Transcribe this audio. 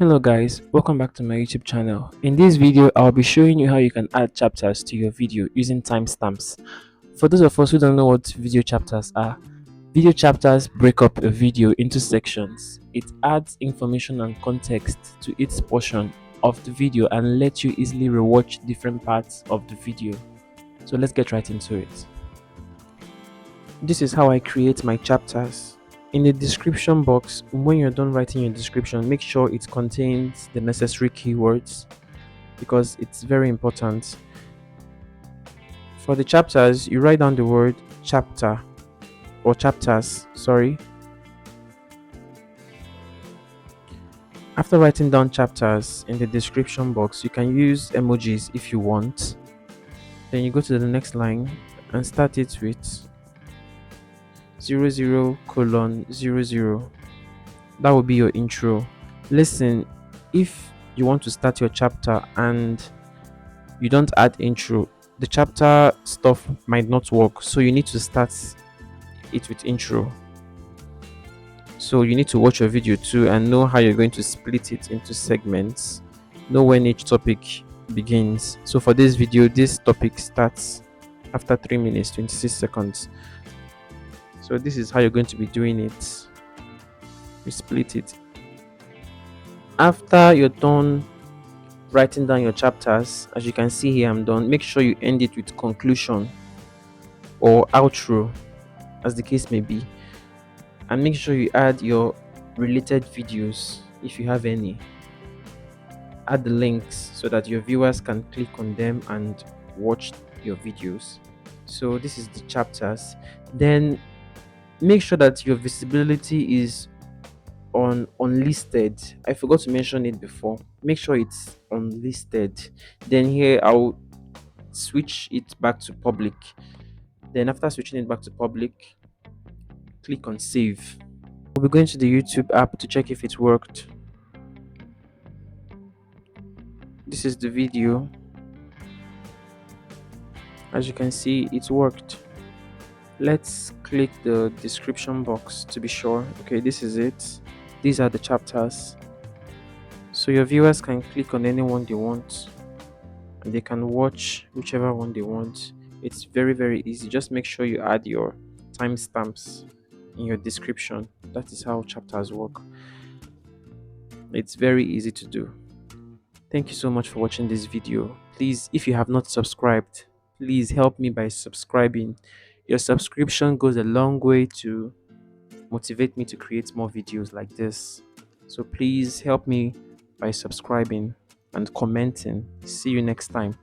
Hello guys, welcome back to my YouTube channel. In this video, I'll be showing you how you can add chapters to your video using timestamps. For those of us who don't know what video chapters are, video chapters break up a video into sections. It adds information and context to each portion of the video and lets you easily rewatch different parts of the video. So let's get right into it. This is how I create my chapters. In the description box, when you're done writing your description, make sure it contains the necessary keywords because it's very important. For the chapters, you write down the word chapter or chapters, sorry. After writing down chapters in the description box, you can use emojis if you want. Then you go to the next line and start it with 00:00. That will be your intro. Listen, if you want to start your chapter and you don't add intro, the chapter stuff might not work, so you need to start it with intro. So you need to watch your video too and know how you're going to split it into segments, know when each topic begins. So for this video, this topic starts after 3 minutes 26 seconds. So this is how you're going to be doing it. You split it. After you're done writing down your chapters, as you can see here, I'm done. Make sure you end it with conclusion or outro, as the case may be, and make sure you add your related videos if you have any. Add the links so that your viewers can click on them and watch your videos. So this is the chapters. Then make sure that your visibility is on unlisted. I forgot to mention it before. Make sure it's unlisted. Then here I'll switch it back to public. Then after switching it back to public, click on save. We'll be going to the YouTube app to check if it worked. This is the video. As you can see, it worked. Let's click the description box to be sure. Okay, this is it. These are the chapters. So your viewers can click on any one they want and they can watch whichever one they want. It's very easy. Just make sure you add your timestamps in your description. That is how chapters work. It's very easy to do. Thank you so much for watching this video. Please, if you have not subscribed, please help me by subscribing. Your subscription goes a long way to motivate me to create more videos like this. So please help me by subscribing and commenting. See you next time.